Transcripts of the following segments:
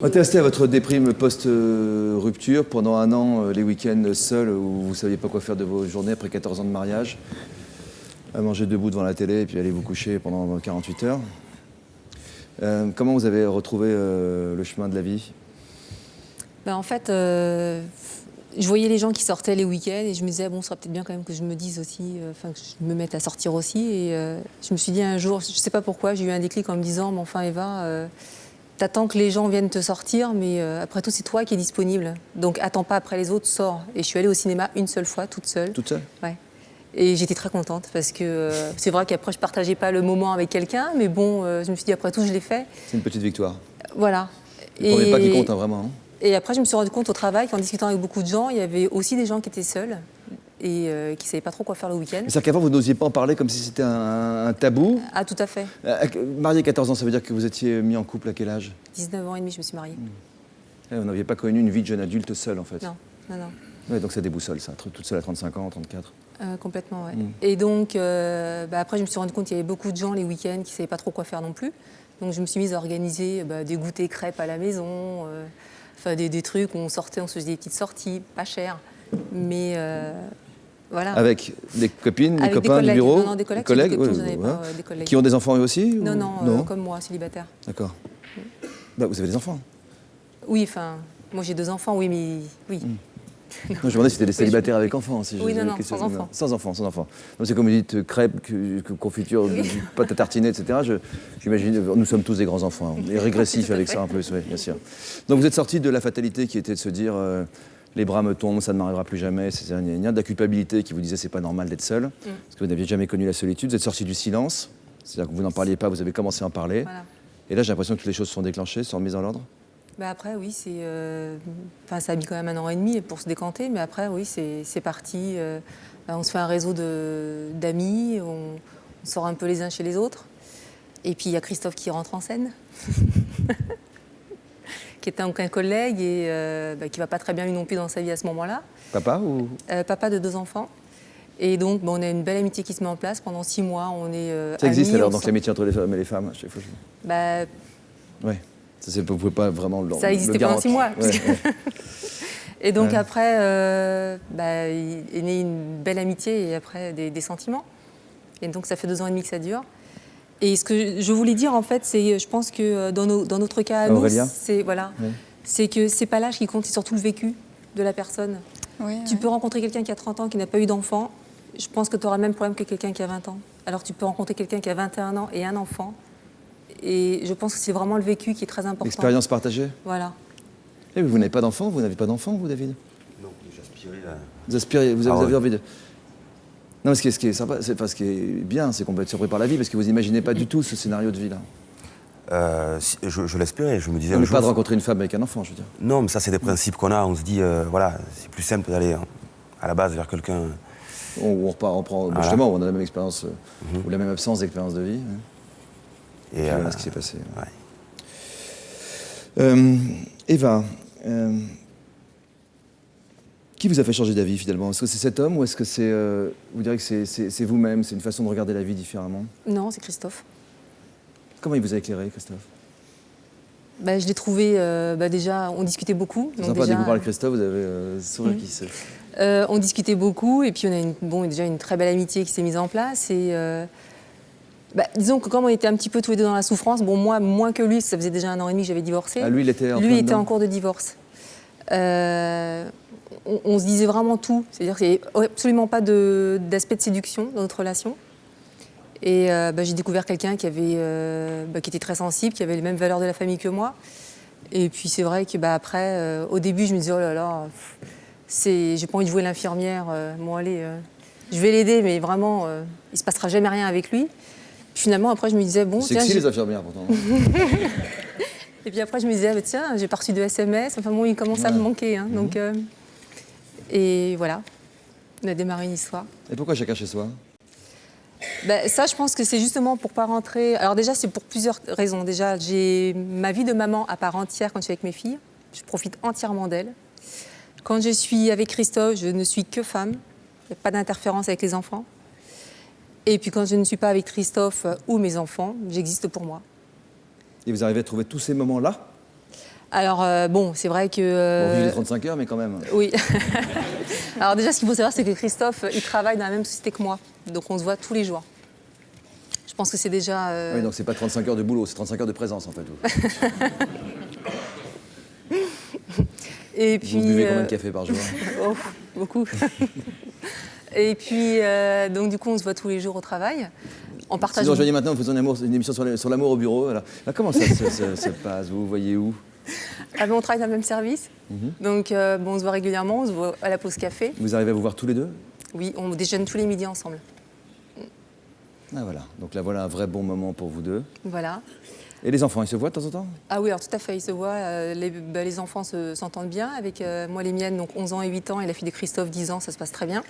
On va tester à votre déprime post-rupture pendant un an, les week-ends seuls où vous ne saviez pas quoi faire de vos journées après 14 ans de mariage, à manger debout devant la télé et puis aller vous coucher pendant 48 heures. Comment vous avez retrouvé le chemin de la vie? En fait, je voyais les gens qui sortaient les week-ends et je me disais, bon, ce serait peut-être bien quand même que je me dise aussi, que je me mette à sortir aussi. Et je me suis dit un jour, je ne sais pas pourquoi, j'ai eu un déclic en me disant, mais enfin Eva, t'attends que les gens viennent te sortir, mais après tout, c'est toi qui es disponible. Donc attends pas après les autres, sors. Et je suis allée au cinéma une seule fois, toute seule. Toute seule? Ouais. Et j'étais très contente parce que c'est vrai qu'après, je partageais pas le moment avec quelqu'un, mais bon, je me suis dit, après tout, je l'ai fait. C'est une petite victoire. Voilà. Le premier pas qui compte, hein, vraiment. Hein. Et après, je me suis rendu compte au travail qu'en discutant avec beaucoup de gens, il y avait aussi des gens qui étaient seuls et qui ne savaient pas trop quoi faire le week-end. C'est-à-dire qu'avant, vous n'osiez pas en parler comme si c'était un tabou. Ah, tout à fait. Marié 14 ans, ça veut dire que vous étiez mis en couple à quel âge? 19 ans et demi, je me suis mariée. Vous n'aviez pas connu une vie de jeune adulte seule, en fait. Non, non, non. Ouais, donc ça déboussole, ça. Toute seule à 35 ans, 34. Complètement, ouais. Et donc, après, je me suis rendu compte qu'il y avait beaucoup de gens les week-ends qui ne savaient pas trop quoi faire non plus. Donc, je me suis mise à organiser des goûters crêpes à la maison, des trucs où on sortait, on se faisait des petites sorties, pas chères. Mais voilà. Avec des copines, des Avec copains du bureau? Non, des collègues, collègues, j'en ouais, avais ouais. pas, des collègues. Qui ont des enfants eux aussi? Non, ou... non, comme moi, célibataire. D'accord. Bah, vous avez des enfants? Oui, enfin, moi j'ai 2 enfants, oui, mais oui. Non, je me demandais si c'était des célibataires avec enfants. Si Oui, je- non, question- sans enfants. Sans enfants, sans enfants. Donc c'est comme vous dites, crêpes, confiture, pâte à tartiner, etc. J'imagine, nous sommes tous des grands enfants, hein, et régressifs avec ça en plus, oui, bien sûr. Donc vous êtes sorti de la fatalité qui était de se dire, les bras me tombent, ça ne m'arrivera plus jamais, c'est de la culpabilité qui vous disait c'est pas normal d'être seul, parce que vous n'aviez jamais connu la solitude. Vous êtes sorti du silence, c'est-à-dire que vous n'en parliez pas, vous avez commencé à en parler. Voilà. Et là j'ai l'impression que toutes les choses se sont déclenchées, se sont remises en ordre. Après, oui, ça a mis quand même 1 an et demi pour se décanter, mais après, oui, c'est parti. On se fait un réseau d'amis, on sort un peu les uns chez les autres. Et puis, il y a Christophe qui rentre en scène, qui était un collègue et qui va pas très bien lui non plus dans sa vie à ce moment-là. Papa ou... Papa de 2 enfants. Et donc, on a une belle amitié qui se met en place. Pendant 6 mois, on est Ça existe amis, alors, on donc sort- l'amitié entre les femmes et les femmes, chaque fois. Ouais. Ça, vous ne pouvez pas vraiment le Ça existait pendant 6 mois. Ouais, ouais. Et donc après, il est né une belle amitié et après des sentiments. Et donc ça fait 2 ans et demi que ça dure. Et ce que je voulais dire en fait, c'est, je pense que dans notre cas à nous, Aurélia c'est que c'est pas l'âge qui compte, c'est surtout le vécu de la personne. Oui, Tu peux rencontrer quelqu'un qui a 30 ans, qui n'a pas eu d'enfant. Je pense que tu auras le même problème que quelqu'un qui a 20 ans. Alors tu peux rencontrer quelqu'un qui a 21 ans et un enfant. Et je pense que c'est vraiment le vécu qui est très important. L'expérience partagée. Voilà. Eh, mais vous n'avez pas d'enfant, vous n'avez pas d'enfant, vous, David? Non, j'aspirais là. Vous aspirez, vous avez Ah ouais. envie de... Non, mais ce qui est sympa, ce qui est bien, c'est qu'on peut être surpris par la vie, parce que vous imaginez pas du tout ce scénario de vie-là. Je l'aspirais, je me disais Non, un mais jour... pas de rencontrer une femme avec un enfant, je veux dire. Non, mais ça, c'est des principes qu'on a. On se dit, voilà, c'est plus simple d'aller à la base vers quelqu'un. On prend Voilà. justement, on a la même expérience, ou la même absence d'expérience de vie. Hein. Et Puis voilà ce qui s'est passé. ouais. Eva, qui vous a fait changer d'avis finalement? Est-ce que c'est cet homme ou est-ce que c'est, vous direz que c'est vous-même, c'est une façon de regarder la vie différemment? Non, c'est Christophe. Comment il vous a éclairé, Christophe? Je l'ai trouvé, déjà, on discutait beaucoup. C'est Donc sympa, dès déjà, que vous parlez de Christophe, vous avez le sourire qui se... on discutait beaucoup et puis on a déjà une très belle amitié qui s'est mise en place. Et disons que comme on était un petit peu tous les deux dans la souffrance, bon, moi, moins que lui, ça faisait déjà 1 an et demi que j'avais divorcé. Ah, lui, il était en Lui plein était dedans. en cours de divorce. On se disait vraiment tout. C'est-à-dire qu'il n'y avait absolument pas d'aspect de séduction dans notre relation. Et j'ai découvert quelqu'un qui était très sensible, qui avait les mêmes valeurs de la famille que moi. Et puis c'est vrai que après, au début, je me disais, oh là là, j'ai pas envie de jouer l'infirmière. Bon, allez, je vais l'aider, mais vraiment, il se passera jamais rien avec lui. Puis finalement, après, je me disais, bon, C'est tiens. sexy les infirmières pourtant. Et puis après, je me disais, tiens, j'ai pas reçu de SMS. Enfin bon, il commence à me manquer. Hein, donc, et voilà, on a démarré une histoire. Et pourquoi chacun chez soi? Ça, je pense que c'est justement pour pas rentrer... Alors déjà, c'est pour plusieurs raisons. Déjà, j'ai ma vie de maman à part entière quand je suis avec mes filles. Je profite entièrement d'elles. Quand je suis avec Christophe, je ne suis que femme. Il n'y a pas d'interférence avec les enfants. Et puis quand je ne suis pas avec Christophe ou mes enfants, j'existe pour moi. Et vous arrivez à trouver tous ces moments-là? Alors, bon, c'est vrai que... Bon, vu les 35 heures, mais quand même. Oui. Alors déjà, ce qu'il faut savoir, c'est que Christophe, il travaille dans la même société que moi. Donc on se voit tous les jours. Je pense que c'est déjà... Oui, donc c'est pas 35 heures de boulot, c'est 35 heures de présence, en fait. Et puis, vous buvez combien de café par jour? Oh, beaucoup. Et puis, donc du coup, on se voit tous les jours au travail. On partage... Sinon, aujourd'hui matin, nous faisons une émission sur l'amour au bureau. Alors, comment ça se passe? Vous voyez où? Ah ben, on travaille dans le même service. Donc, bon, on se voit régulièrement, on se voit à la pause café. Vous arrivez à vous voir tous les deux? Oui, on déjeune tous les midis ensemble. Ah voilà, donc là voilà un vrai bon moment pour vous deux. Voilà. Et les enfants, ils se voient de temps en temps? Ah oui, alors tout à fait, ils se voient. Les enfants s'entendent bien avec moi, les miennes, donc 11 ans et 8 ans, et la fille de Christophe, 10 ans, ça se passe très bien.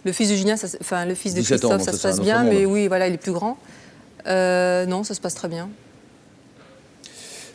Le fils de Julien, le fils de 17 ans, Christophe, bon, ça ça, se c'est un passe autre bien, monde. mais oui, voilà, il est plus grand. Non, ça se passe très bien.